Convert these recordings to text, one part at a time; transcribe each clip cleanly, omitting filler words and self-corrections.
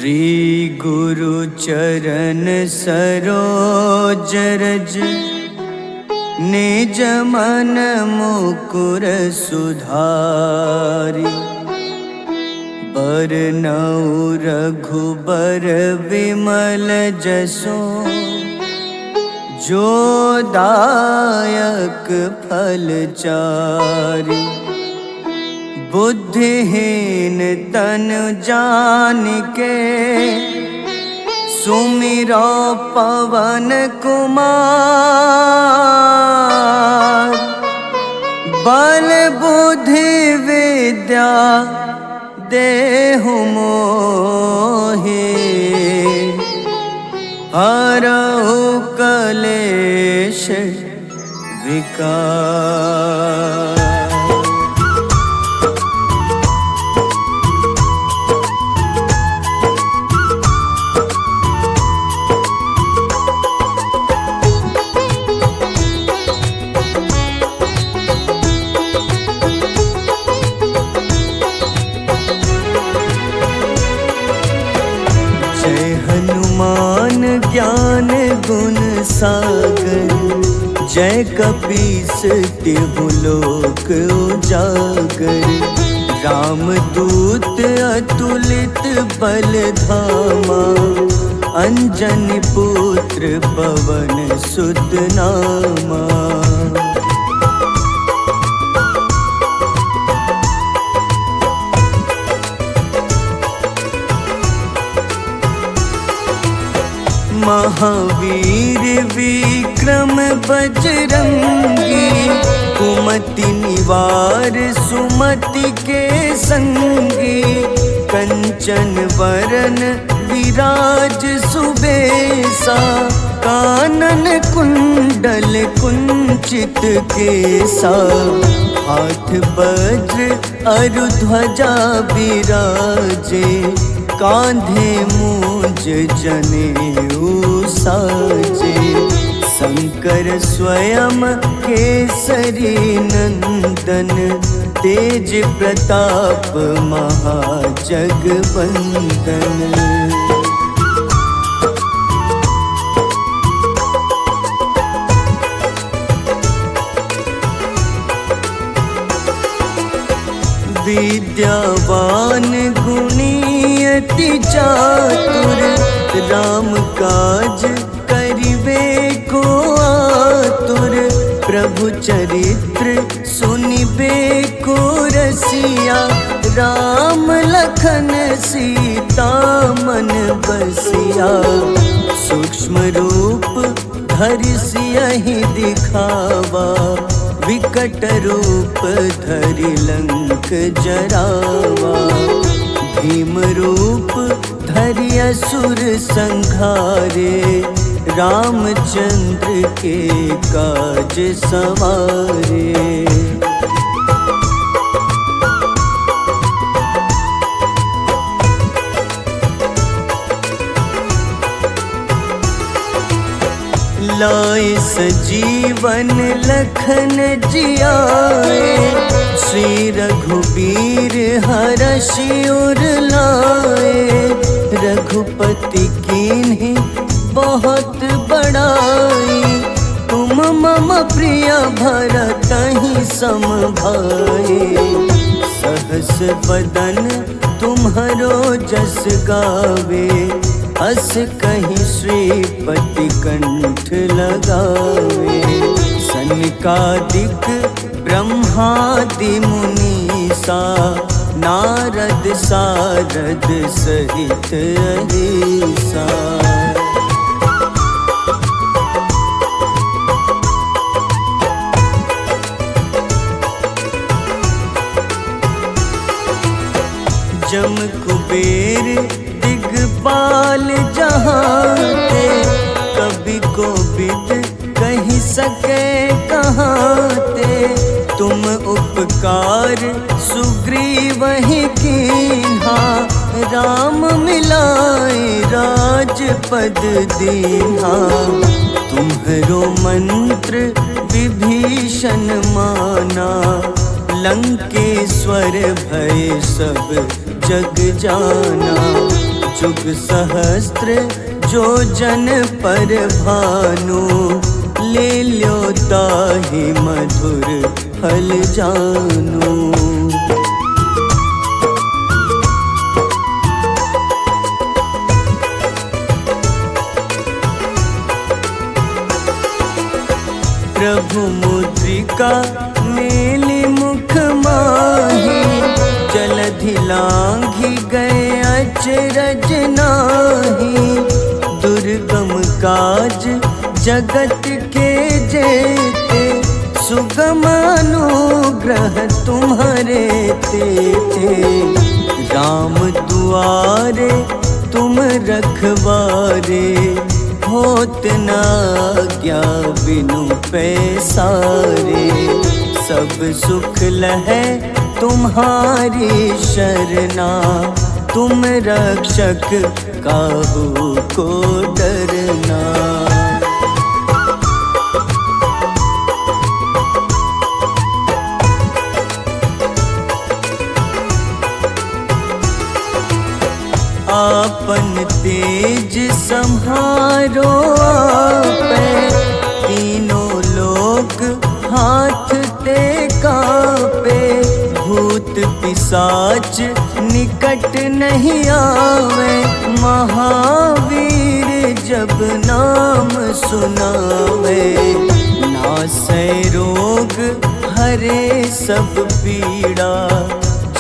श्री गुरु चरण सरोज रज निज मन मुकुर सुधारि। बरनउँ रघुबर विमल जसो जो दायक फल चारि। बुद्धिहीन तनु जानिके सुमिरो पवन कुमार। बल बुद्धि विद्या देहु मोहि हरहु कलेश विकार। जय हनुमान ज्ञान गुण सागर। जय कपीस तिहु लोक उजागर। रामदूत अतुलित बल धामा। अंजनी पुत्र पवन सुत नामा। महावीर विक्रम बजरंगी। कुमति निवार सुमति के संगी। कंचन वरन विराज सुबेसा। कानन कुंडल कुंचित केसा। हाथ वज्र अरु ध्वजा बिराजे। कांधे मूंज जनेऊ साजे। शंकर स्वयं केसरी नंदन। तेज प्रताप महाजगवंदन। विद्यावान गुणी अति चातुर। राम काज करिबे को आतुर। प्रभु चरित्र सुनिबे को रसिया। राम लखन सीता मन बसिया। सूक्ष्म रूप धरि सियहि दिखावा। विकट रूप धरि लंक जरावा। भीम रूप धरि असुर संहारे। रामचंद्र के काज सवारे। लाए सजीवन लखन जियाए। श्री रघुबीर हरषि उर लाए। रघुपति कीन्ही बहुत बड़ाई। तुम मम प्रिय भरतहि सम भाई। सहस बदन तुम्हरो जस गावे। अस कहीं श्रीपति कंठ लगावे। सनकादिक ब्रह्मादि मुनीसा। नारद सारद सहित अहिसा। जम कुबेर दिगपाल जहाते। कवि कोविद कहि सके कहाते। तुम उपकार सुग्रीवहि कीन्हा। राम मिलाए राजपद दीन्हा। तुम्हरो मंत्र विभीषण माना। लंकेश्वर भय सब जग जाना। जुग सहस्त्र जो जन पर भानु, ले ल्यो ताहि मधुर फल जानू। प्रभु मुद्रिका मेली मुख माही, जलधि लांघि गए अचरज नाही। दुर्गम काज जगत के जेते, सुगम अनुग्रह तुम्हारे तेते। राम दुआरे तुम रखवारे, होत न आज्ञा बिनु पैसारे। सब सुख लहै तुम्हारी शरणा, तुम रक्षक काहू को डरना। आपन तेज सम्हारो आपै, तीनों लोक हाथ ते कापे। भूत पिशाच निकट नहीं आवे, महावीर जब नाम सुनावे। नासै रोग हरे सब पीड़ा,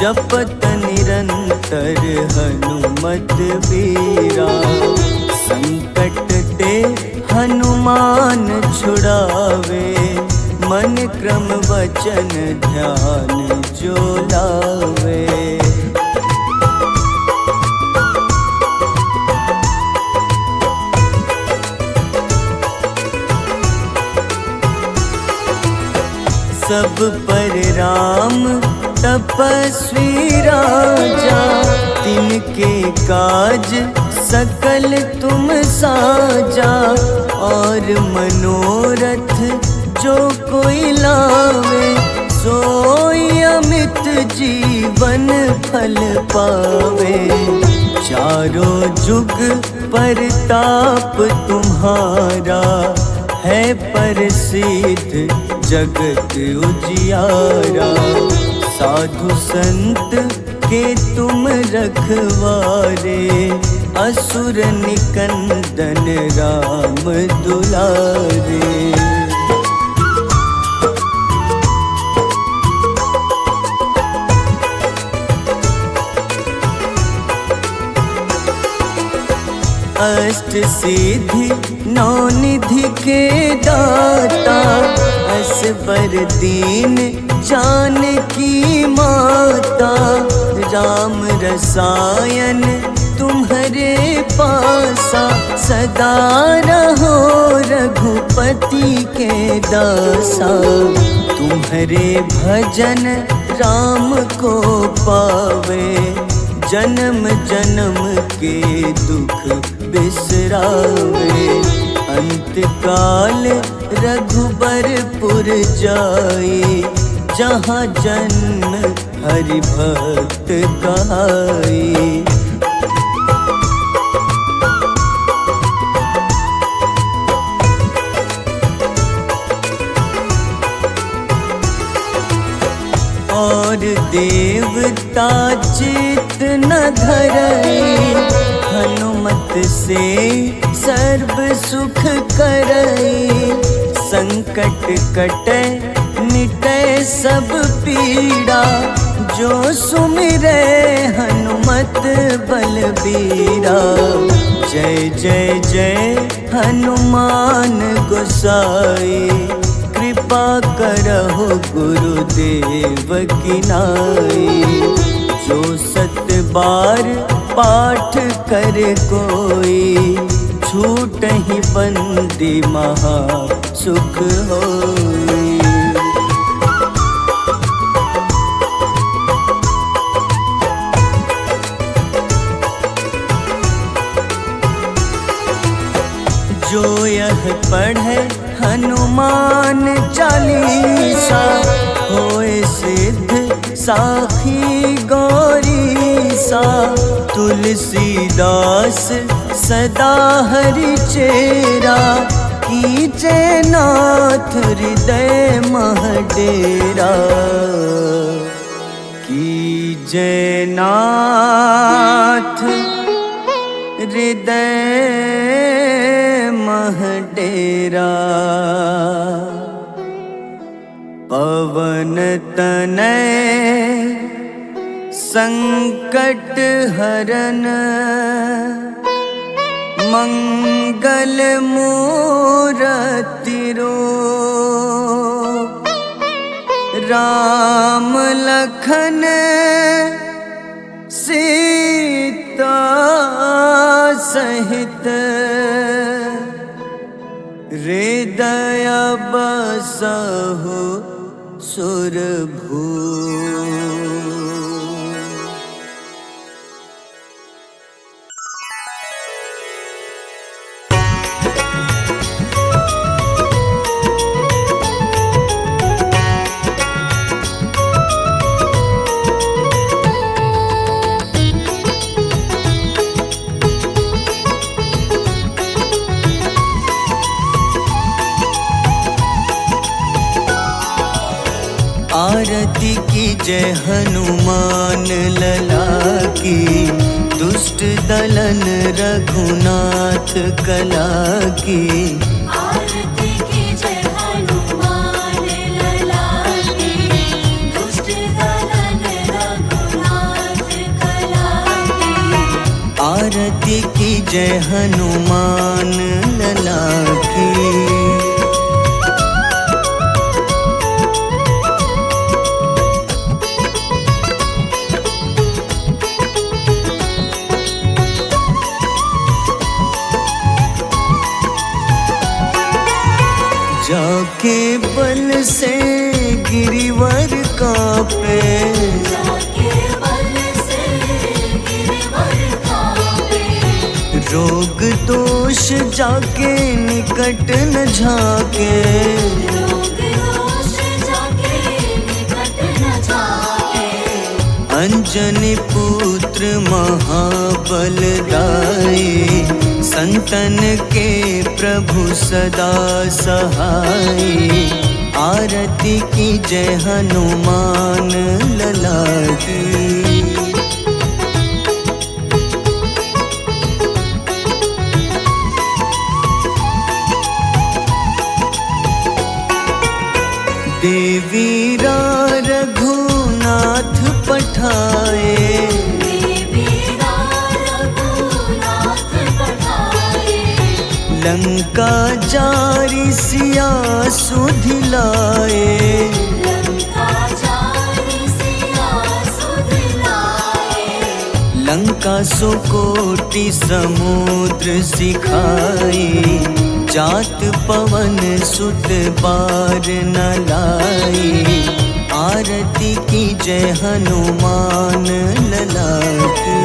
जपत निरंतर हनुमत बीरा। संकट ते हनुमान छुड़ावे, मन क्रम वचन ध्यान जो लावे। सब पर राम तपस्वी राजा, तिनके काज सकल तुम साजा। और मनोरथ जो कोई लावे, सोई अमित जीवन फल पावे। चारों जुग परताप तुम्हारा, है प्रसिद्ध जगत उजियारा। साधु संत के तुम रखवारे, असुर निकंदन राम दुलारे। अष्ट सिद्धि नौ निधि के दाता, असबर दीन जानकी माता। राम रसायन तुम्हारे पासा, सदा रहो रघुपति के दासा। तुम्हारे भजन राम को पावे, जन्म जन्म के दुख बिसरावे। अंत काल रघुबरपुर जाई, जहाँ जन्म हरि भक्त कहाई। और देवता चित न धरई, हनुमत से सर्व सुख करई। संकट कटै मिटै सब पीड़ा, जो सुमिरै हनुमत बलबीरा। जय जय जय हनुमान गोसाई, कृपा करहु गुरुदेव की नाई। जो सत बार पाठ करे कोई, छूटहि बंदी महा सुख होई। जो यह पढ़े हनुमान चालीसा, होए सिद्ध साखी गौरीसा। तुलसीदास सदा हरि चेरा, कीजे नाथ हृदय मह डेरा। कीजे नाथ हृदय मह डेरा। पवन तनय संकट हरन, मंगल मूरति रूप। राम लखन सीता सहित, हृदय बसहु सुरभूप। आरती की जय हनुमान लला की, दुष्ट दलन रघुनाथ कला की। आरती की जय हनुमान लला की, दुष्ट दलन रघुनाथ कला की। आरती की जय हनुमान लला की। जाके बल से गिरिवर कांपे, जाके बल से गिरवर कांपे। रोग दोष जाके निकट न झाके। रोग दोष जाके निकट न जाके। अंजनी पुत्र महाबलदाई, संतन के प्रभु सदा सहाय। आरती की जय हनुमान लला की। देवीरा रघुनाथ पठाए, लंका जारी सिया सुधिलाए। लंका सुकोटि समुद्र सिखाए, जात पवन सुत बार न लाए। आरती की जय हनुमान लला की।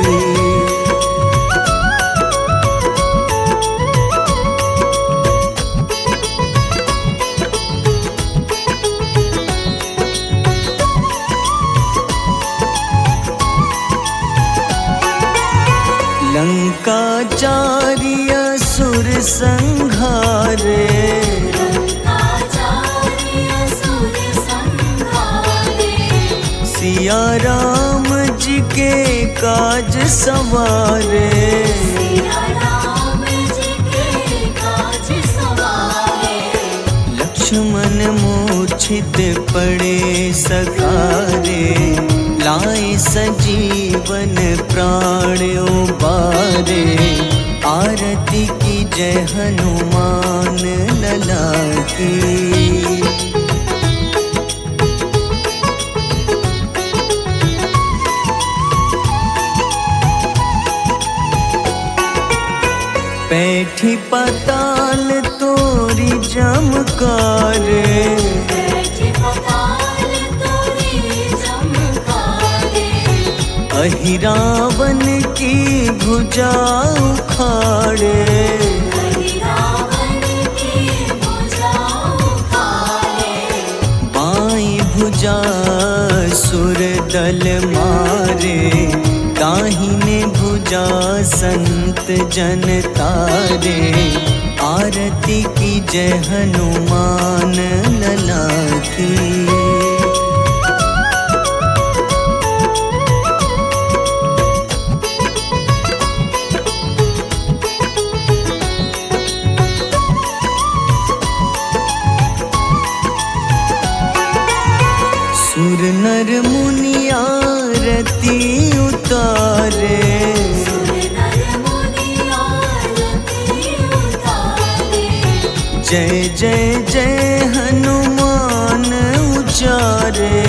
लंका जारी असुर संघारे, सिया राम जी के काज सवारे। लक्ष्मण मूर्छित पड़े सकारे, लाए सजीवन प्राण उबारे। आरती की जय हनुमान लला की। बैठी पाताल तोरी जमकारे, अहिरावन की भुजा उखाड़े। बाईं भुजा सुर दल मारे, दाहिने भुजा संत जन तारे, आरती की जय हनुमान लला की। सुर नर मुनि आरती उतारे, जय जय जय हनुमान उचारे।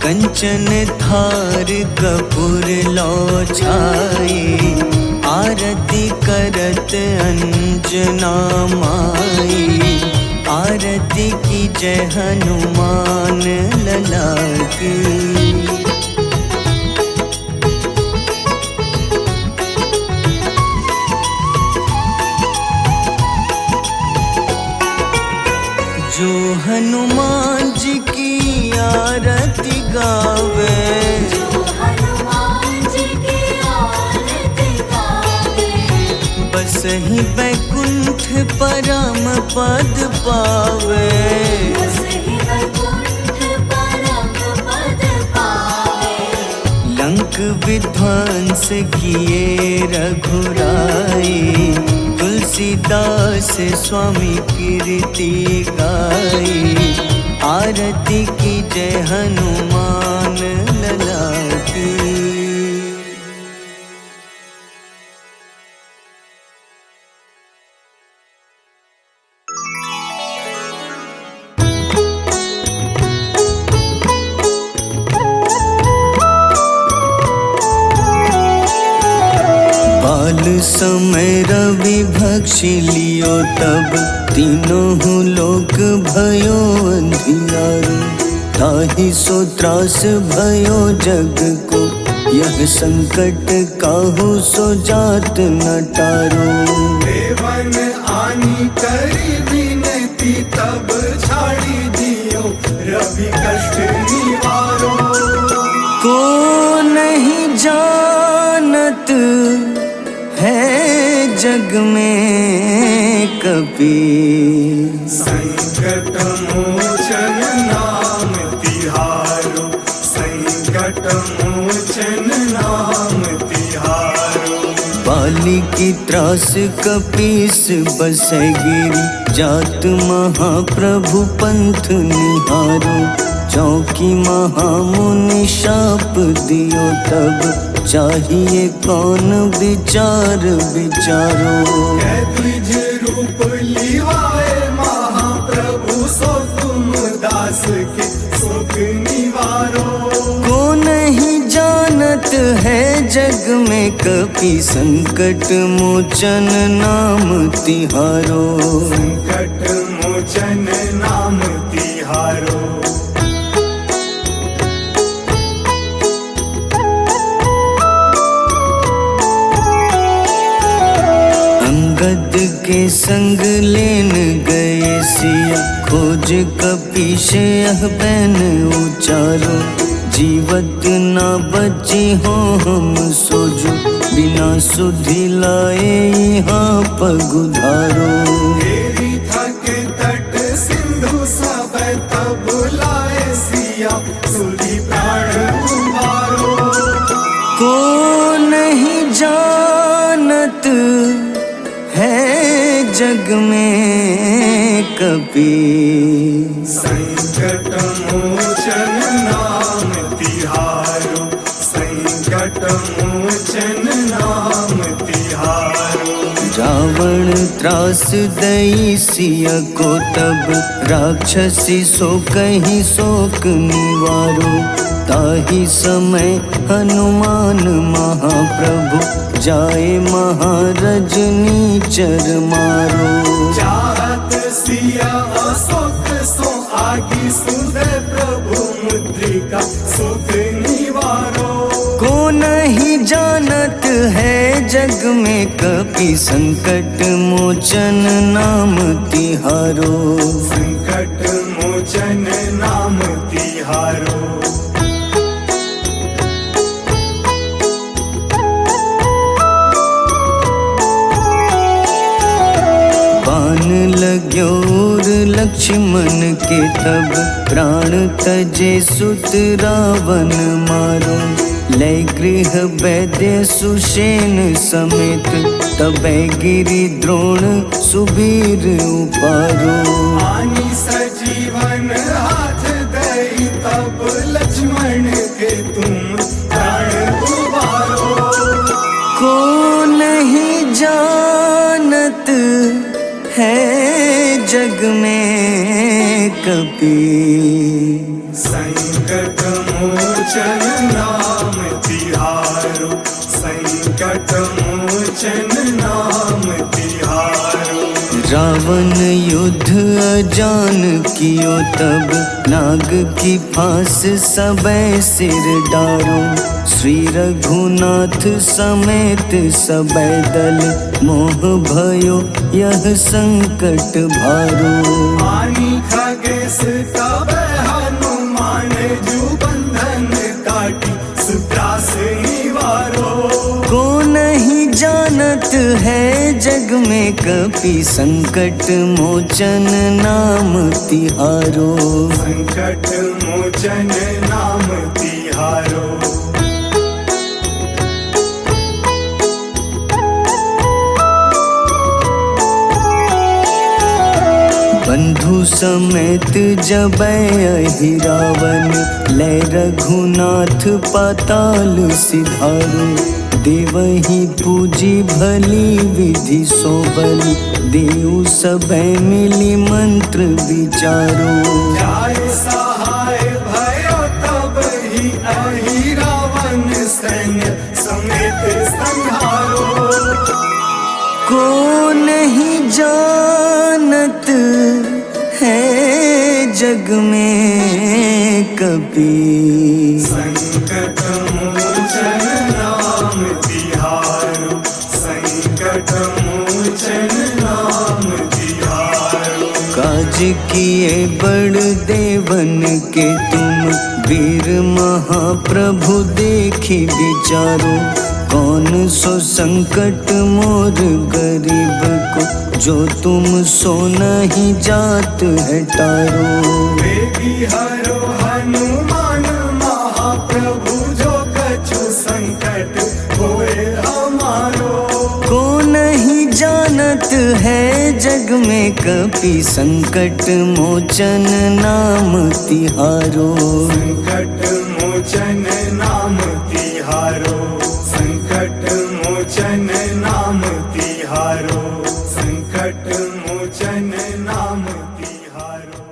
कंचन थार कपूर लो छाई, आरती करत अंजना माई। आरती की जय हनुमान लला की। जो हनुमान जी की आरती गावे, बस ही बैकुंठ परम पद पावे। लंक विध्वंस किए रघुराई, तुलसीदास स्वामी कीर्ति गाई। आरती की जय हनुमान लला की। बाल समय रवि भक्षी लियो, तब तीनों लोक भयो अंधियारो। ताहि सो त्रास भयो जग को, यह संकट काहू सो जात न टारो। देवन आनी करी विनती, तब छाड़ी दियो रवि कष्ट निवारो। को नहीं जानत है जग में कपि, संकट मोचन नाम तिहारो। संकट मोचन नाम तिहारो। बाली की त्रास कपीस बसै गिरी, जात महाप्रभु पंथ निहारो। चौकी महामुनि शाप दियो, तब चाहिए कौन विचार विचारो। द्विज रूप लिवाए महाप्रभु, सो तुम दास के सुख निवारो। को नहीं जानत है जग में कपि, संकट मोचन नाम तिहारो। संकट मोचन नाम तिहारो। अंगद के संग लेन गए सिया, खोज कपीश यह बैन उचारो। जीवत ना बची हो हम सोजो, बिना सुधि लाए यहाँ पगुधारो। तेरी थके तट सिंधु सब तब लाए सिया, सुधि प्राण उबारो। को नहीं जानत है जग में कपि, संकट मोचन नाम तिहारो। संकट मोचन नाम तिहारो। रावण त्रास दई सिया को, तब राक्षसी सो कहीं शोक निवारो। ताहि समय हनुमान महाप्रभु, जाए महारजनी चर मारो। चाहत सिया अशोक सो आगी, सुधे प्रभु मुद्रिका सुख निवारो। को नहीं जानत है जग में कपि, संकट मोचन नाम तिहारो। संकट मोचन नाम लक्ष्मण के तब प्राण तजे सुत रावण मारो। लय गृह वैद्य सुषेण समेत तबै गिरि द्रोण सुबीर उपारो। आनी सजीवन हाथ दई तब लक्ष्मण के तुम प्राण उबारो। को नहीं जानत है जग में कपि, संकट मोचन नाम तिहारो। संकट मोचन नाम तिहारो। रावण युद्ध अजान कियो तब नाग की फांस सबै सिर डारो। श्री रघुनाथ समेत सबै दल मोह भयो यह संकट भारो। आनी खगेश तब हनुमान जू बंधन काटी सुत्रास निवारो। को नहीं जानत है जग में कपि, संकट मोचन नाम तिहारो। संकट मोचन नाम तिहारो। बंधु समेत जबै अहि रावण, लय रघुनाथ पाताल सिधारो। देवहि पूजी भली विधि सो बलि, देव सबै मिली मंत्र विचारो। जाय सहाय भयो तब ही अहि रावण सैन्य समेत संहारो। को नहीं जानत है जग में कपि, संकट मोचन नाम तिहारो। संकट मोचन नाम तिहारो। काज किए बड़ देवन के तुम, वीर महाप्रभु देखी विचारो। कौन सो संकट मोर गरीब को, जो तुम सो नहीं जात है टारो। बेगी हरो हनुमान महाप्रभु, जो कछु संकट होए हमारो। को नहीं जानत है जग में कपि, संकट मोचन नाम तिहारो। संकट मोचन नाम तिहारो। संकट मोचन नाम तिहारो। संकट मोचन नाम तिहारो।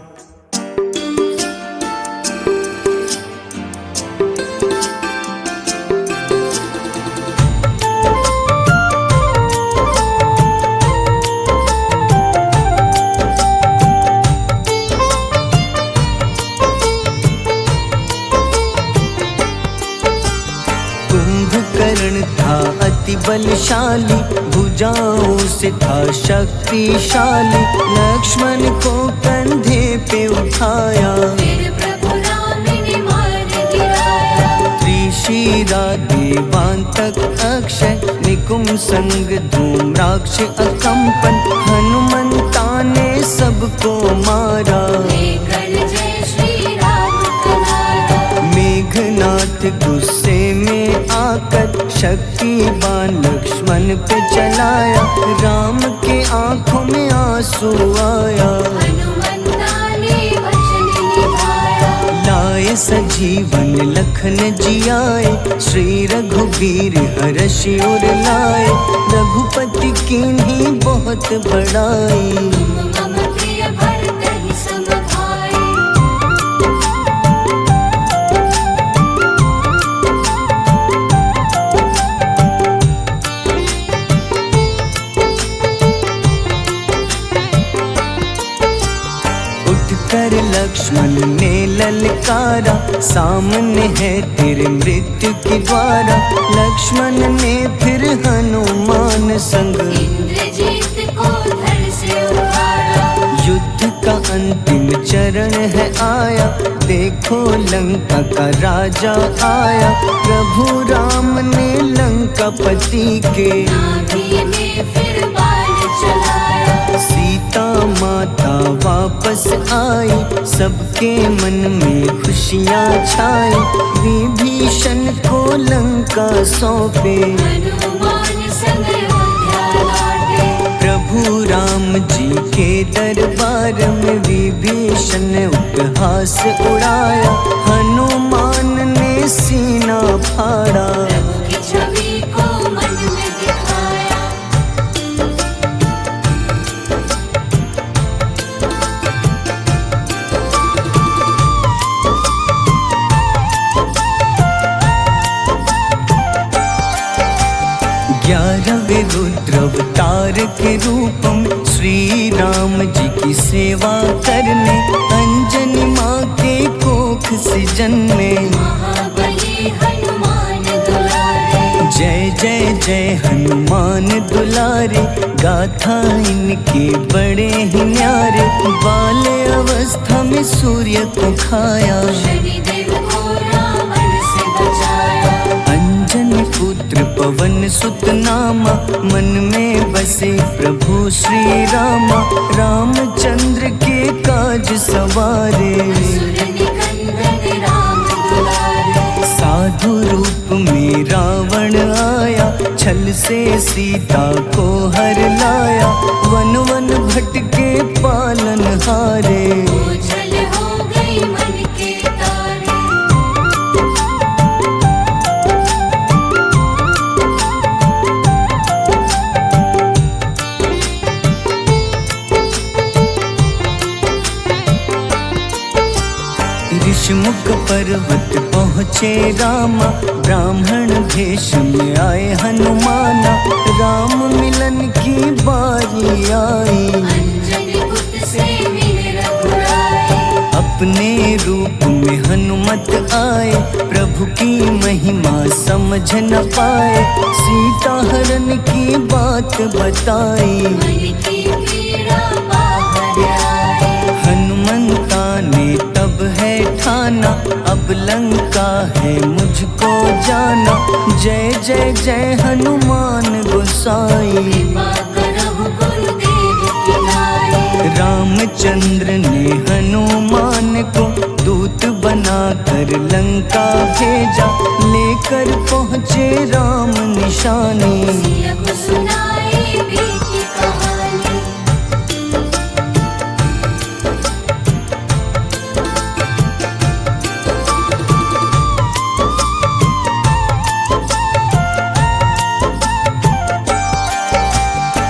कुंभकर्ण था अति बलशाली, भुजाओं से था शक्तिशाली। लक्ष्मण को कंधे पे उठाया, फिर प्रभु राम ने मार गिराया। त्रिशिरा देवांतक अक्षय, निकुंभ संग धूम्राक्ष अकंपन। हनुमंता ने सबको मारा, लेकर जय श्री राम कनारा। मेघनाथ गुस्से में आकर शक्तिवान लक्ष्मण पे चलाया। राम के आंखों में आंसू आया, हनुमंता ने वचन निभाया। लाए सजीवन लखन जियाए, श्री रघुबीर हर्षि उर लाए। रघुपति कीन्ही बहुत बड़ाई, मम प्रिय भरत ही सम भाई। उठकर लक्ष्मण ने ललकारा, सामने है तेरे मृत्यु की द्वारा। लक्ष्मण ने फिर हनुमान संग, इंद्रजीत को धड़ से उतारा। युद्ध का अंतिम चरण है आया, देखो लंका का राजा आया। प्रभु राम ने लंकापति के, नाभि में फिर बाण चलाया। सीता माता वापस आई, सबके मन में खुशियाँ छाई। विभीषण को लंका सौंपे, हनुमान संग अयोध्या लौटे। प्रभु राम जी के दरबार में विभीषण ने उपहास उड़ाया। हनुमान ने सीना फाड़ा, प्रभु की छवि को मन में दिखाया। ग्यारहवें रुद्र अवतार के रूप में श्री राम जी की सेवा करने, अंजनी माँ के कोख से जन्मे। महाबली हनुमान दुलारे, जय जय जय हनुमान दुलारे, गाथा इनके बड़े ही न्यारे। बाल्य अवस्था में सूर्य को खाया, शनिदेव को रावण से बचाया। अंजनी पुत्र पवन सुत नामा, मन में बसे प्रभु श्री रामा। रामचंद्र के काज सवारे, असुर निकंदन राम दुलारे। साधु रूप में रावण आया, छल से सीता को हर लाया। वन वन भटके पालन हारे, ओझल हो गई मन के तारे। ऋषिमुख पर्वत पहुँचे रामा, ब्राह्मण भेष में आए हनुमाना। राम मिलन की बारी आई, अंजनी पुत्र से मिले रघुराई। अपने रूप में हनुमत आए, प्रभु की महिमा समझ न पाए। सीता हरण की बात बताई, मन की पीड़ा बाहर आई। हनुमंता ने तब है ठाना, अब लंका है मुझको जाना। जय जय जय हनुमान गोसाई, कृपा करहु गुरुदेव की नाई। रामचंद्र ने हनुमान को दूत बनाकर लंका भेजा। लेकर पहुँचे राम निशानी, सिया को सुनाई बीती कहानी।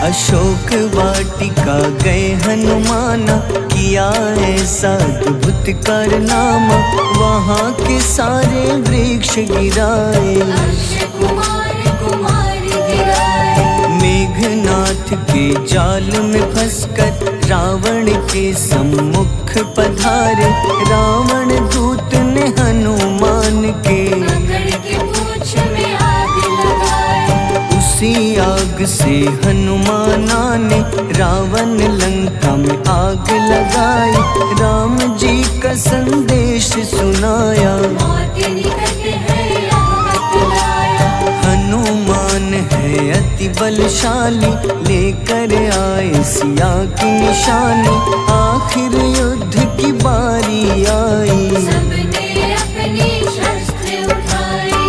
अशोक वाटिका गए हनुमाना, किया ऐसा अद्भुत कारनामा। वहाँ के सारे वृक्ष गिराए, अक्षय कुमार कुमार गिराए। मेघनाथ के जाल में फंसकर रावण के सम्मुख पधारे। रावण दूत ने हनुमान के पकड़ के पूंछ में आग लगाए। उसी आग से हनुमाना ने रावण लंका में आग लगाई। राम जी का संदेश सुनाया, मौत निकट है यह बतलाया। हनुमान है अति बलशाली, लेकर आए सिया की निशानी। आखिर युद्ध की बारी आई, सबने अपनी शस्त्र उठाई।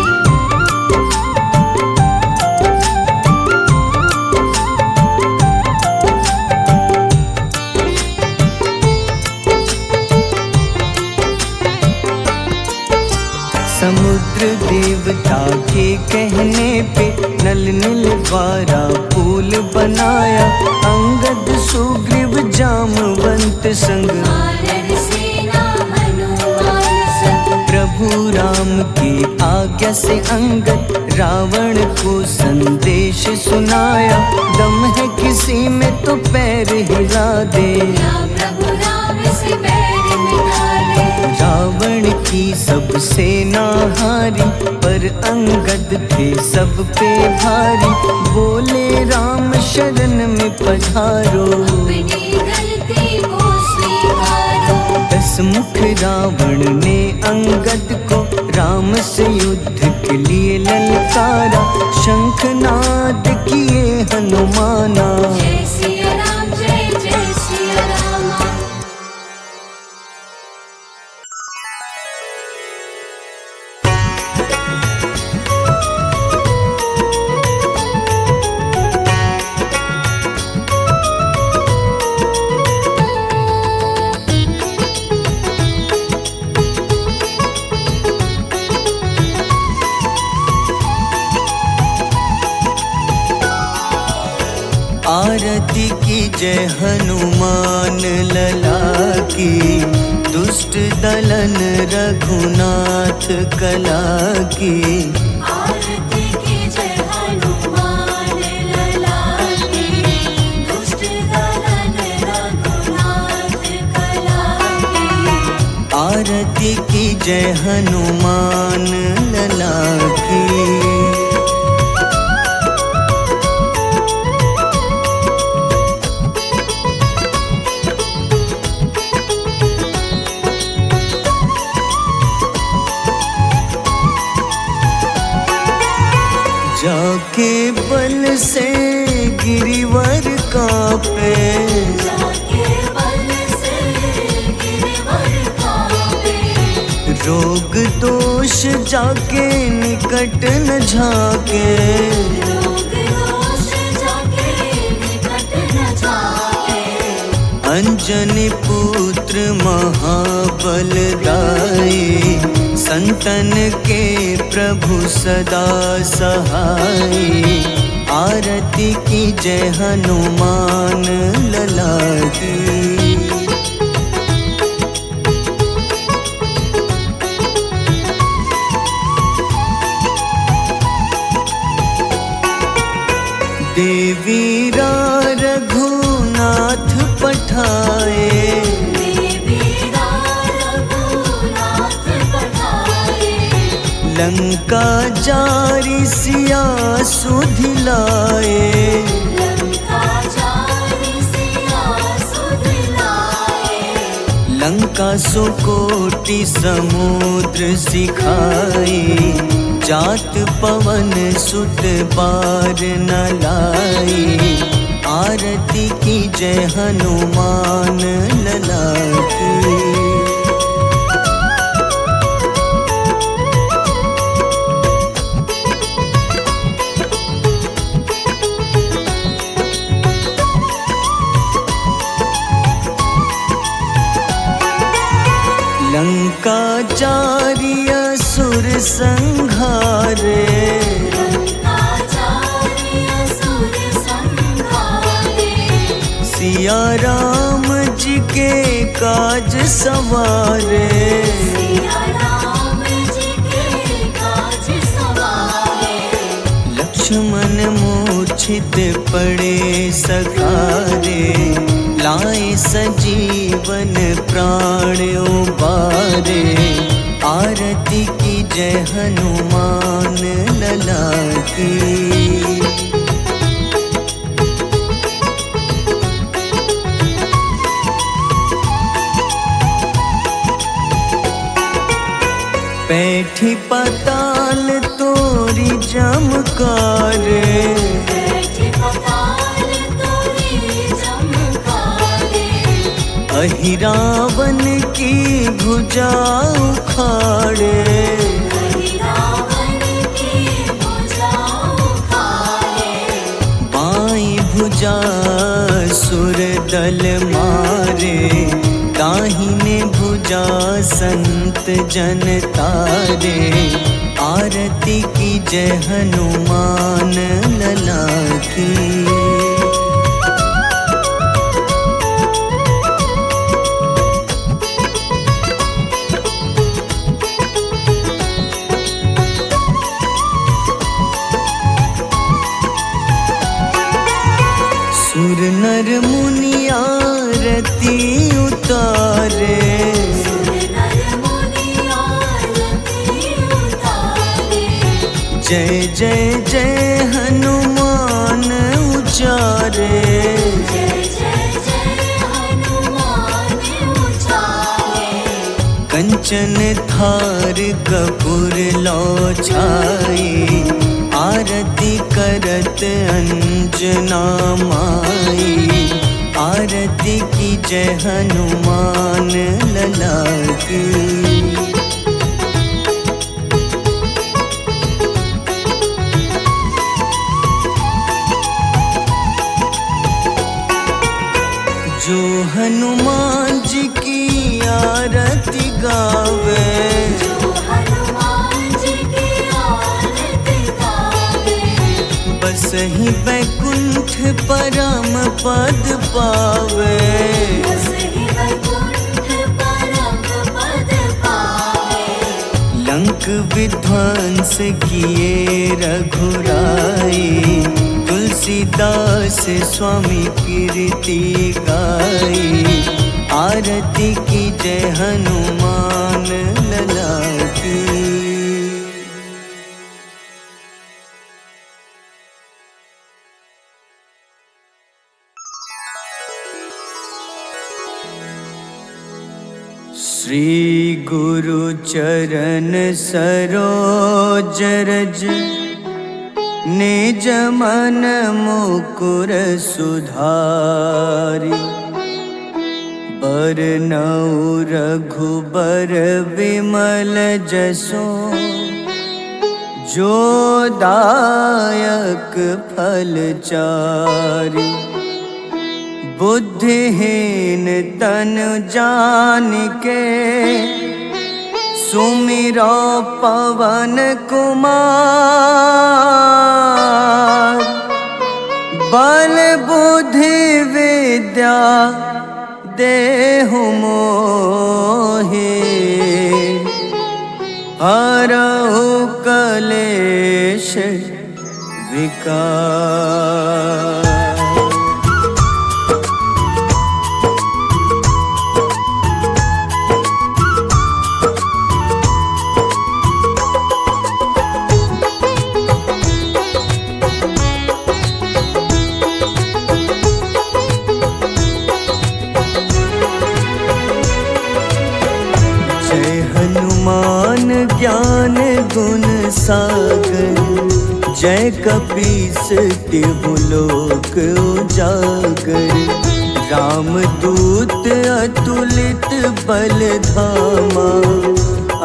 समुद्र देवता के कहने पे नल नील द्वारा पुल बनाया। अंगद सुग्रीव जामवंत संग, वानर सेना हनुमान संग। प्रभु राम की आज्ञा से अंगद रावण को संदेश सुनाया। दम है किसी में तो पैर हिला दे, या प्रभु राम से बैर मिटा दे। रावण की सब सेना हारी, पर अंगद थे सब पे भारी। बोले राम शरण में पधारो, अपनी गलती को स्वीकारो। दस मुख रावण ने अंगद को राम से युद्ध के लिए ललकारा। शंखनाद किए हनुमाना, जय सिया राम जय जय सिया जय हनुमान लला की, दुष्ट दलन रघुनाथ कला की। आरती की जय हनुमान लला की, दुष्ट दलन रघुनाथ कला की। आरती की जय हनुमान लला की। जाके बल से गिरिवर कांपे, जाके बल से गिरवर कांपे। रोग दोष जाके निकट न झाके। रोग दोष जाके निकट न जाके। अंजनी पुत्र महाबलदाई, संतन के प्रभु सदा सहाय। आरती की जय हनुमान लला की। देवीरा रघुनाथ पठाए, देवीरा रघुनाथ पठाए। लंका जारी सिया सुधिलाए। लंका जारी सिया सुधिलाए। लंका सुकोटि समुद्र सिखाए। जात पवन सुत बार न लाई। आरती की जय हनुमान लला की। लंका जारी असुर संघारे। लंका जारी असुर संघारे। सिया राम जी के काज सवारे। सिया राम जी के काज सवारे। लक्ष्मण मूर्छित पड़े सखारे। लाए सजीवन प्राण उबारे। आरती की जय हनुमान लला की। बैठी पाताल तोरी जमकारे। बैठी पाताल तोरी जमकारे। अहिरावन की भुजा उखाड़े। रावण की भुजा उखाड़े। बाईं भुजा सुर दल मारे। दाहिने भुजा संत जन तारे। आरती की जय हनुमान लला की। सुर नर मुनि आरती उतारे। सुर नर मुनि आरती उतारे। जय जय जय हनुमान उचारे। जय जय जय हनुमान उचारे। कंचन थार कपूर लो छाई। आरती करत अंजना माई। आरती की जय हनुमान लला की। जो हनुमान जी की आरती गावे। जो हनुमान जी की आरती गावे। बस ही ही बैकुंठ परम पद पावे। बसहि वैकुंठ परम पद पावे। लंक विध्वंस किए रघुराई, तुलसीदास स्वामी कीर्ति गाई। आरती की जय हनुमान लला की। श्री गुरु चरण सरोज रज, निज मन मुकुर सुधारि। बरनउँ रघुबर विमल जसो, जो दायक फल चारि। बुद्धिहीन तनु जानिके, सुमिरो पवन कुमार। बल बुद्धि विद्या देहु मोहि, हरहु कलेश विकार। ज्ञान गुण सागर, जय कपीस तिहु लोक उजागर। रामदूत अतुलित बल धामा,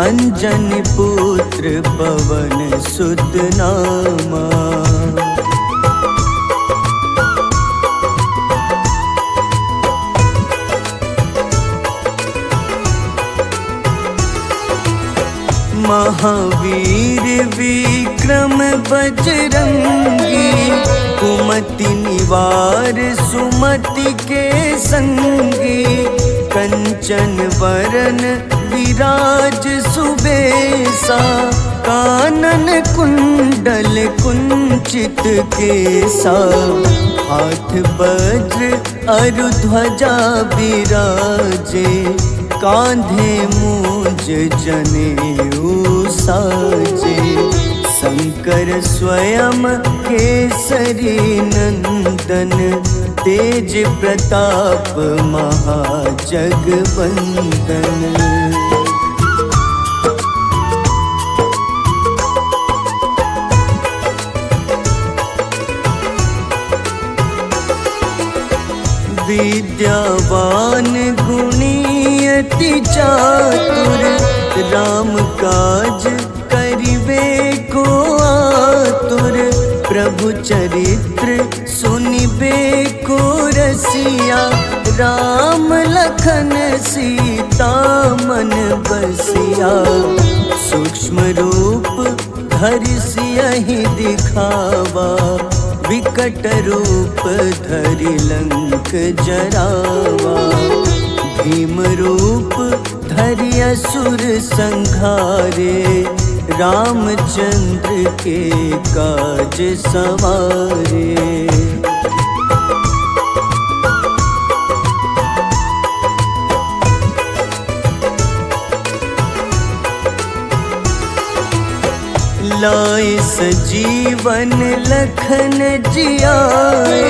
अंजनी पुत्र पवन सुत नामा। महावीर विक्रम बजरंगी, कुमति निवार सुमति के संगी। कंचन वरन विराज सुबेसा, कानन कुंडल कुंचित केसा। हाथ वज्र अरु ध्वजा बिराजे, कांधे मूंज जनेऊ साजे। शंकर स्वयं केसरी नंदन, तेज प्रताप महाजगवंदन। विद्यावान गुणी अति चातुर, राम काज करिबे को आतुर। प्रभु चरित्र सुनिबे को रसिया, राम लखन सीता मन बसिया। सूक्ष्म रूप धरि सियहि दिखावा, विकट रूप धरि लंक जरावा। भीम रूप धरि असुर संहारे, रामचंद्र के काज सवारे। लाए सजीवन लखन जियाए,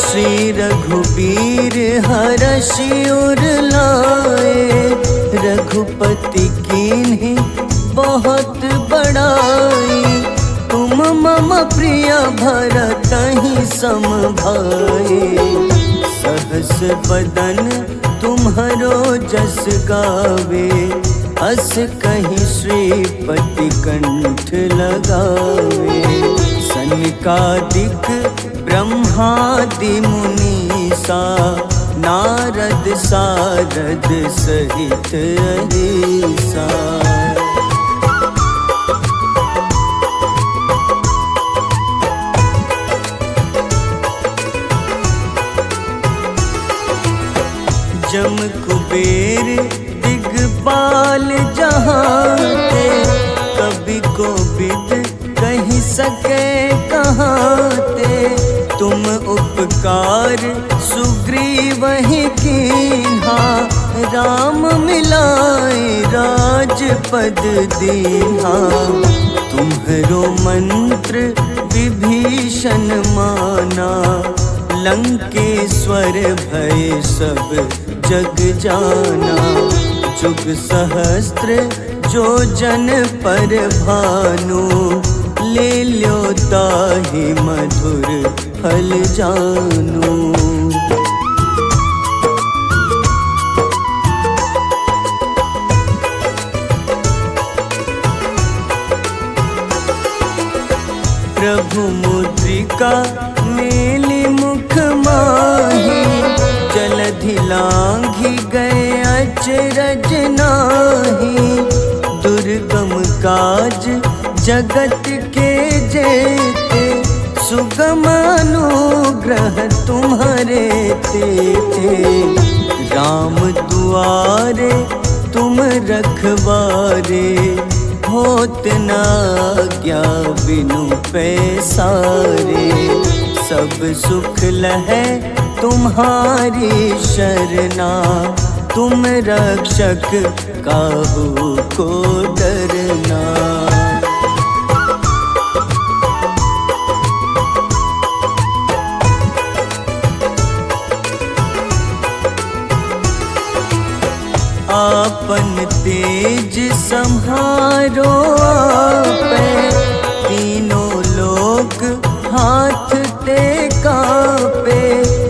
श्री रघुबीर हरषि उर लाए। रघुपति कीन्ही बहुत बड़ाई, तुम मम प्रिय भरतहि सम भाई। सहस बदन तुम्हरो जस गावे, अस कहीं श्रीपति कंठ लगावे। सनकादिक ब्रह्मादि मुनीसा, नारद सारद सहित अहिसा। कुबेर दिगपाल जहाँते, कभी को विद कही सके कहाँते। तुम उपकार सुग्रीव ही कीन्हा, राम मिलाए राजपद दीन्हा। तुम्हरो मंत्र विभीषण माना, लंकेश्वर भय सब जग जाना। जुग सहस्त्र जो जन पर भानु, ले ल्यो ताहि मधुर फल जानू। प्रभु मुद्रिका मेली मुख माही, जलधि लांघि गए अचरज नाही। दुर्गम काज जगत के जेते, सुगम अनुग्रह तुम्हारे तेते। राम दुआरे तुम रखवारे, होत न आज्ञा बिनु पैसारे। सब सुख लहै तुम्हारी शरणा, तुम रक्षक काहू को डरना। आपन तेज सम्हारो आपै, तीनों लोक हाथ ते कांपे।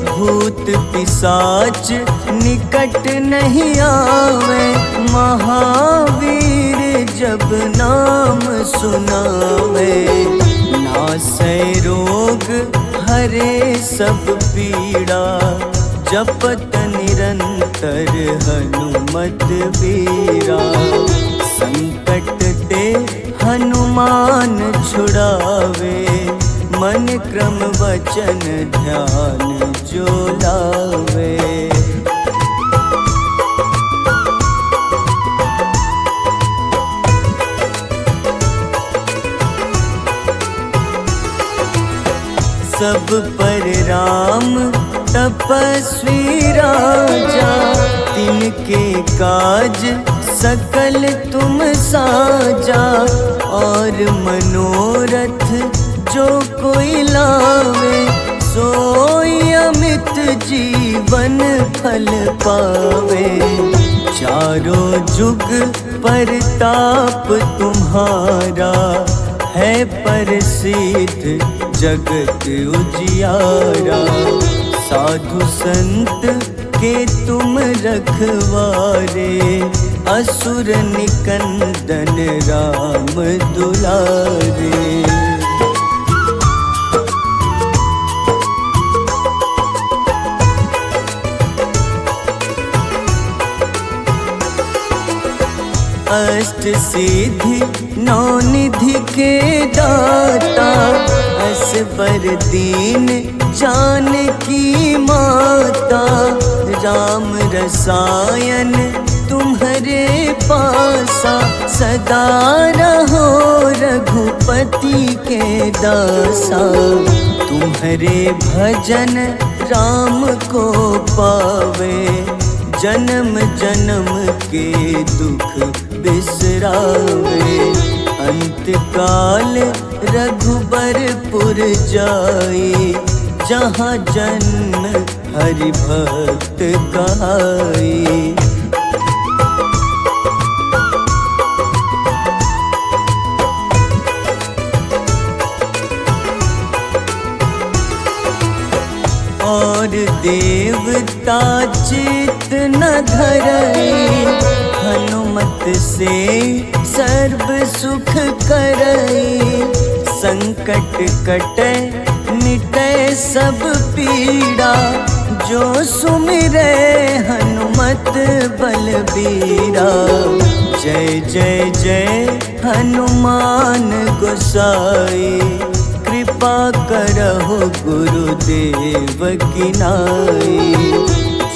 भूत पिशाच निकट नहीं आवे, महावीर जब नाम सुनावे। नासै रोग हरे सब पीड़ा, जपत निरंतर हनुमत बीरा। संकट ते हनुमान छुड़ावे, मन क्रम वचन ध्यान जो लावे। सब पर राम तपस्वी राजा, तिनके काज सकल तुम साजा। और मनोरथ जो कोई लावे, सोई अमित जीवन फल पावे। चारों जुग परताप तुम्हारा, है प्रसिद्ध जगत उजियारा। साधु संत के तुम रखवारे, असुर निकंदन राम दुलारे। अष्ट सिद्धि नौ निधि के दाता, असबर दीन जानकी माता। राम रसायन तुम्हारे पासा, सदा रहो रघुपति के दासा। तुम्हारे भजन राम को पावे, जन्म जन्म के दुख बिसरावे। अंत काल रघुबरपुर जाई, जहाँ जन्म हरि भक्त कहाई। और देवता चित न धरई, हनुमत से सर्व सुख करई। संकट कटे मिटे सब पीड़ा, जो सुमिरे हनुमत बलबीरा। जय जय जय हनुमान गोसाई, कृपा करहु गुरुदेव की नाई।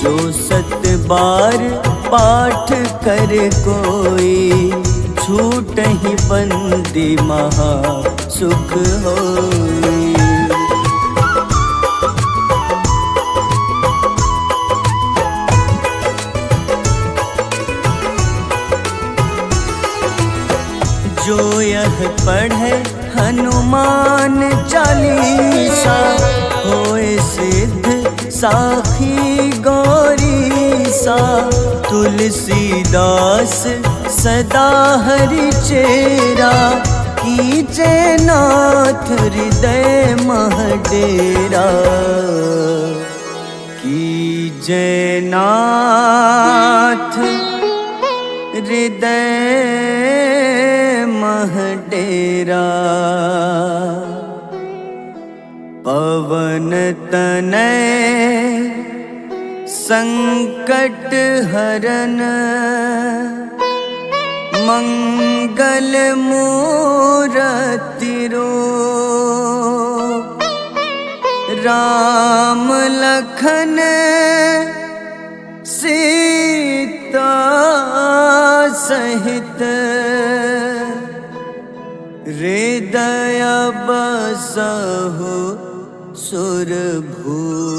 जो 7 बार पाठ कर कोई, छूटहि बंदी महा सुख होई। जो यह पढ़े हनुमान चालीसा, होए सिद्ध साखी गौरीसा। तुलसीदास सदा हरि चेरा, कीजे नाथ हृदय मह डेरा। कीजे नाथ हृदय मह डेरा। पवन तनय संकट हरन, मंगल मूरति रूप। राम लखन सीता सहित, हृदय बसहु सुरभूप।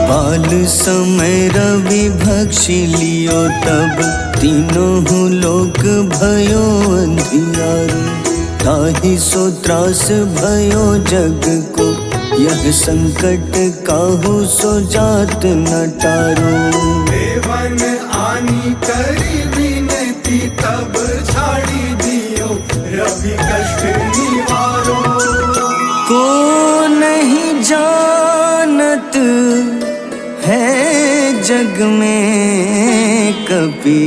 बाल समय रवि भक्षि लियो, तब तीनों लोक भयो अंधियारो। ताहि सो त्रास भयो जग को, यह संकट काहू सो जात न टारो। देवन आनी करी विनती, तब झाड़ी दियो रवि कष्ट निवारो। को नहीं जानत है जग में कपि,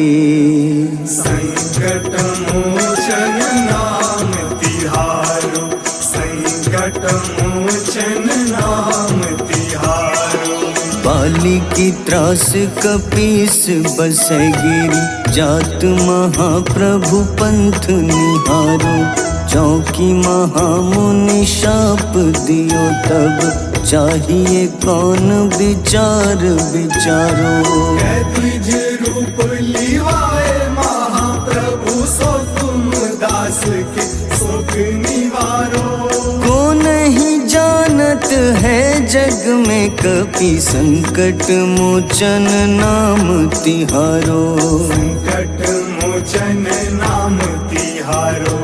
संकट मोचन नाम तिहारो। संकट मोचन नाम तिहारो। बाली की त्रास कपीस बसै गिरी, जात महाप्रभु पंथ निहारो। चौकी महामुनि शाप दियो, तब चाहिए कौन विचार विचारो। द्विज रूप लिवाए महाप्रभु, सो तुम दास के शोक निवारो। को नहीं जानत है जग में कपि, संकट मोचन नाम तिहारो। संकट मोचन नाम तिहारो।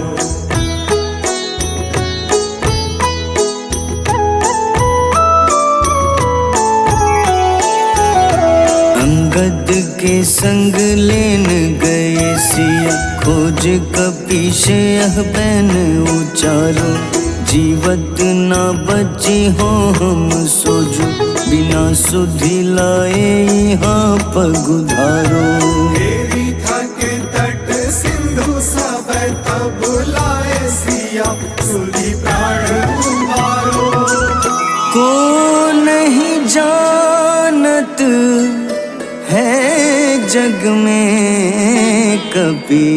अंगद के संग लेन गए सिया, खोज कपीश यह बैन उचारो। जीवत ना बची हो हम सोजो, बिना सुधि लाए यहाँ पगुधारो। देवी थके तट सिंधु सब, तब लाए सिया सुधि प्राण उबारो। को नहीं जानत है जग में कपि,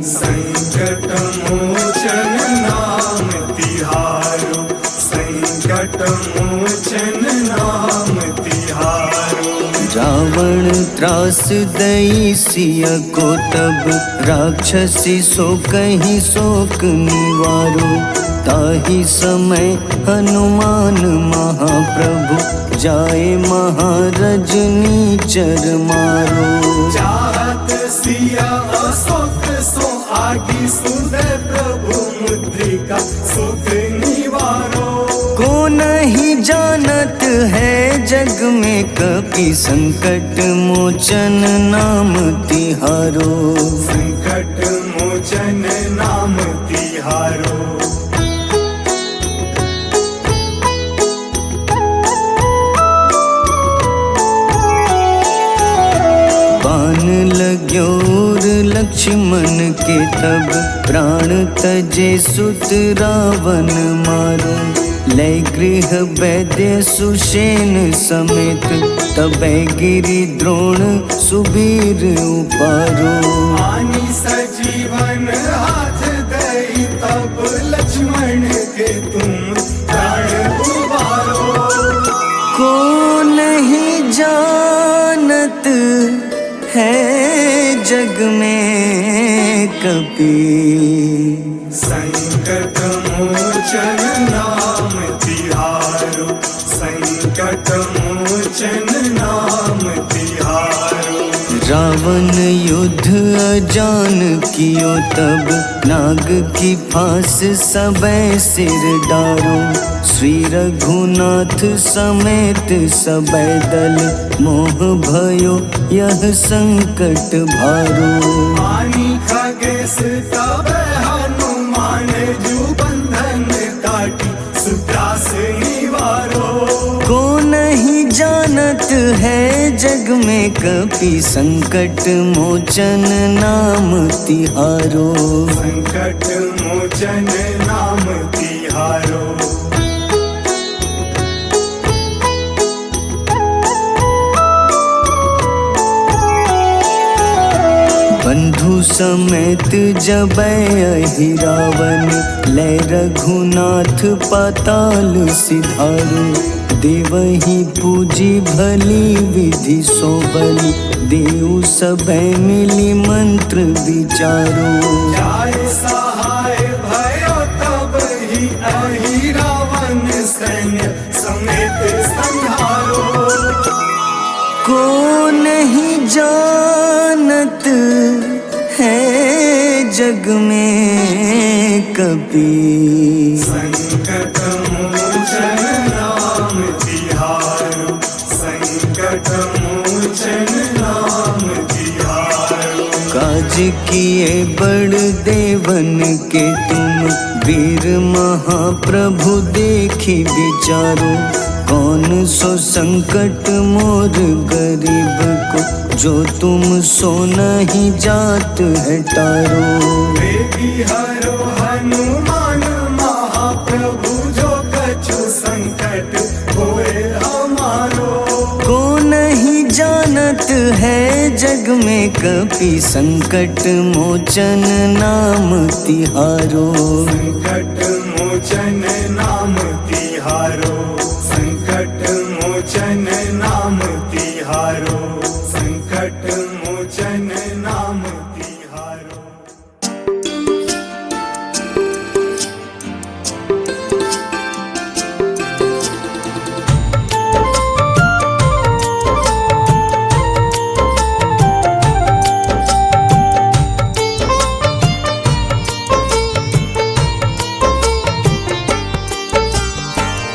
संकट मोचन नाम तिहारो। संकट मोचन नाम तिहारो। रावण त्रास दई सिया को, तब राक्षसी सो कहीं शोक निवारो। ताहि समय हनुमान महाप्रभु, जाए महारजनी चर मारो। चाहत सिया अशोक सो आगी, सुदय प्रभु मुद्रिका सुख निवारो। को नहीं जानत है जग में कपि, संकट मोचन नाम तिहारो। संकट मोचन नाम तिहारो। बाण लग्योर लक्ष्मण के, तब प्राण तजे सुत रावण मारो। लय गृह वैद्य सुषेण समेत तबै गिरि द्रोण सुबीर उपारो। आनी सजीवन हाथ दई तब लक्ष्मण के तुम प्राण उबारो। को नहीं जानत है जग में कपि, संकट मोचन नाम तिहारो, संकट मोचन नाम तिहारो। रावण युद्ध अजान कियो तब नाग की फांस सबै सिर डारो। श्री रघुनाथ समेत सबै दल मोह भयो यह संकट भारो। आनी खगेश तब हनुमान जू बंधन काटी सुत्रास निवारो। को नहीं जानत है जग में कपि, संकट मोचन नाम तिहारो। संकट मोचन नाम तिहारो। बंधु समेत जबै अहि रावण, लय रघुनाथ पाताल सिधारो। देवहि पूजी भली विधि सो बलि, देव सबै मिली मंत्र विचारो। जाय सहाय भयो तब ही अहि रावण सैन्य समेत संहारो। को नहीं जानत है जग में कपि, संकट मोचन नाम तिहारो, संकट मोचन नाम तिहारो। काज किए बड़ देवन के तुम, वीर महाप्रभु देखी विचारो। कौन सो संकट मोर गरीब को, जो तुम सो नहीं जात है टारो। बेगी हरो हनुमान महाप्रभु, जो कछु संकट होए हमारो। को नहीं जानत है जग में कपि, संकट मोचन नाम तिहारो। संकट मोचन नाम तिहारो, संकट मोचन नाम तिहारो, संकट मोचन नाम तिहारो।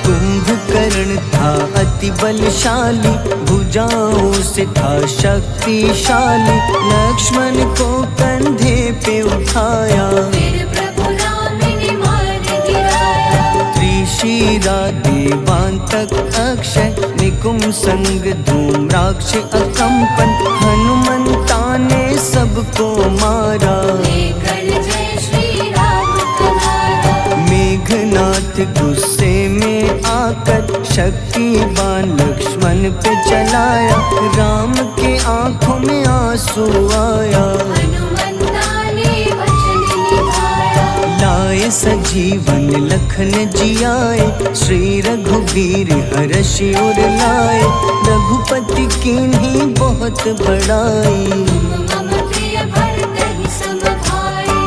कुंभकर्ण था अति बलशाली, भुजाओं से था शक्तिशाली। लक्ष्मण को कंधे पे उठाया, फिर प्रभु राम ने मार गिराया। त्रिशिरा देवांतक अक्षय, निकुंभ संग धूम्राक्ष अकंपन। हनुमंता ने सबको मारा, लेकर जय श्री राम तुम्हारा। मेघनाथ गुस्से में आकर शक्तिवान लक्ष्मण पे चलाया। राम के आंखों में आंसू आया, हनुमंता ने वचन निभाया। लाए सजीवन लखन जियाए, श्री रघुवीर हर्षि उर लाए। रघुपति कीन्ही बहुत बड़ाई, मम प्रिय भरत ही सम भाई।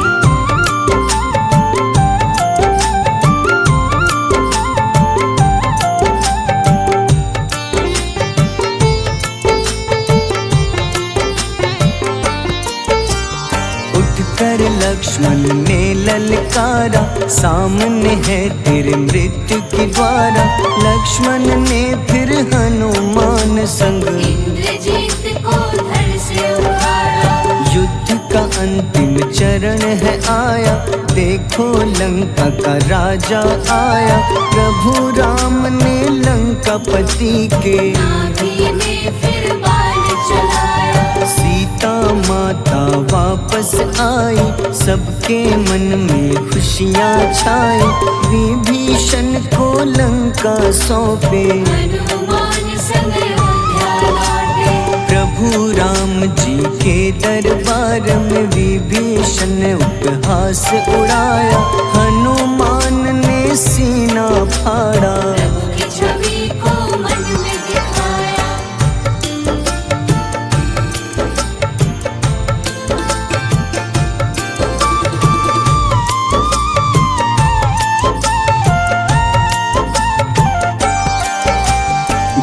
उठकर लक्ष्मण ने ललकारा, सामने है तेरे मृत्यु की द्वारा। लक्ष्मण ने फिर हनुमान संग, इंद्रजीत को धड़ से उतारा। युद्ध का अंतिम चरण है आया। देखो लंका का राजा आया, प्रभु राम ने लंकापति के नाभि में फिर बाण चलाया। सीता माता वापस आई, सबके मन में खुशियाँ छाई। विभीषण को लंका सौंपे, हनुमान संग अयोध्या लौटे। प्रभु राम जी के दरबार में विभीषण ने उपहास उड़ाया। हनुमान ने सीना फाड़ा, प्रभु की छवि को मन में दिखाया।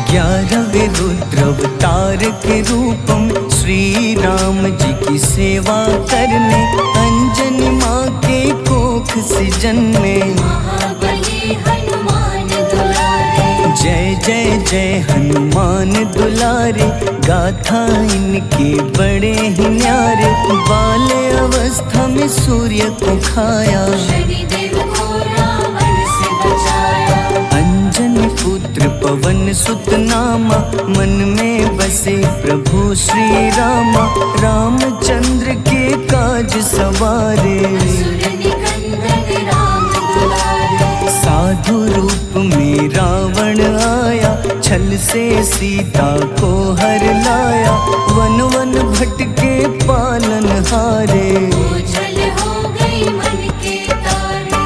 ग्यारहवें रुद्र अवतार के रूपम श्री राम जी की सेवा करने, अंजनी माँ के कोख से जन्मे। महाबली हनुमान दुलारे, जय जय जय हनुमान दुलारे, गाथा इनके बड़े ही न्यारे। बाल्य अवस्था में सूर्य को खाया, शनिदेव को रावण से बचाया। अंजनी पुत्र पवन सुत नामा, मन में बसे प्रभु श्री रामा। रामचंद्र के काज सवारे, असुर निकंदन राम दुलारे। साधु रूप में रावण आया, छल से सीता को हर लाया। वन वन भटके पालन हारे, ओझल हो गई मन के तारे।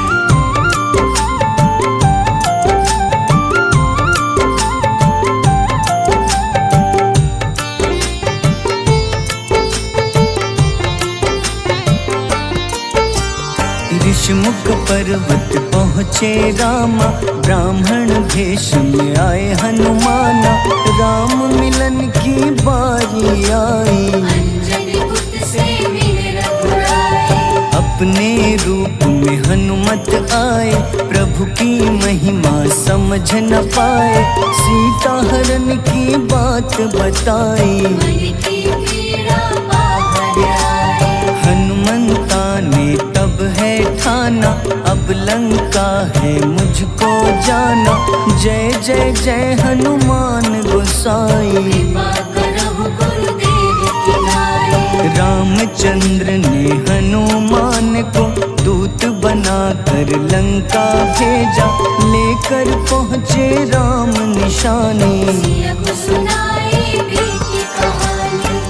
ऋषमुख पर्वत पहुँचे रामा, ब्राह्मण भेष में आए हनुमाना। राम मिलन की बारी आई, अंजनी पुत्र से मिल रघुराई। अपने रूप में हनुमत आए, प्रभु की महिमा समझ न पाए। सीता हरण की बात बताई, मन की पीड़ा बाहर आई। हनुमंता ने तब है ठाना, अब लंका है मुझको जाना। जय जय जय हनुमान गोसाई, कृपा करहु गुरुदेव की नाई। रामचंद्र ने हनुमान को दूत बनाकर लंका भेजा। लेकर पहुँचे राम निशानी, सिया को सुनाई बीती कहानी।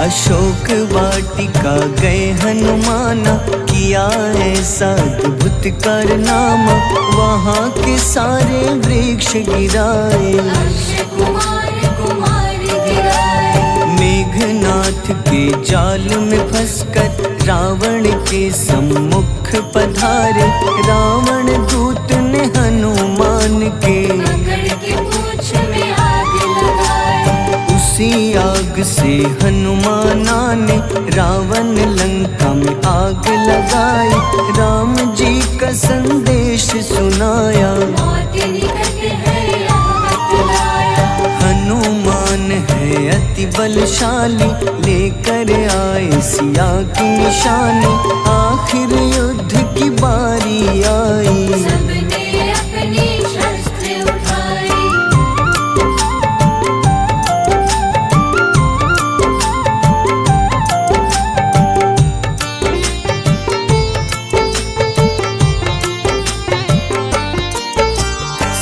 अशोक वाटिका गए हनुमाना, किया ऐसा अद्भुत कारनामा। वहाँ के सारे वृक्ष गिराए, अक्षय कुमार कुमार गिराए। मेघनाथ के जाल में फंसकर रावण के सम्मुख पधारे। रावण दूत ने हनुमान के पकड़ के पूंछ में आग लगाई। उसी आग से हनुमाना ने रावण लंका में आग लगाई। राम जी का संदेश सुनाया, मौत निकट है आफत लाया। हनुमान है अति बलशाली, लेकर आए सिया की निशानी। आखिर युद्ध की बारी आई, सबने अपनी शस्त्र उठाई।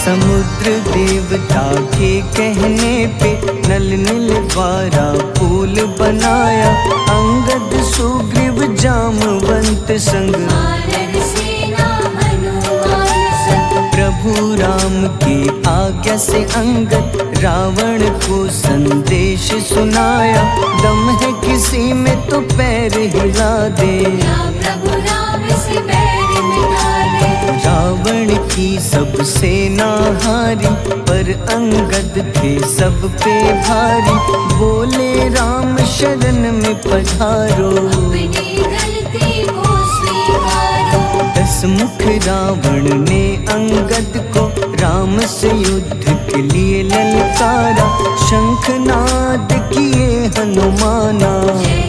समुद्र देवता के कहने पे नल नील द्वारा पुल बनाया। अंगद सुग्रीव जामवंत संग, वानर सेना हनुमान संग। प्रभु राम की आज्ञा से अंगद रावण को संदेश सुनाया। दम है किसी में तो पैर हिला दे, या प्रभु राम से बैर मिटा दे। रावण की सब सेना हारी, पर अंगद थे सब पे भारी। बोले राम शरण में पधारो, अपनी गलती को स्वीकारो। दस मुख रावण ने अंगद को राम से युद्ध के लिए ललकारा। शंखनाद किए हनुमाना, जय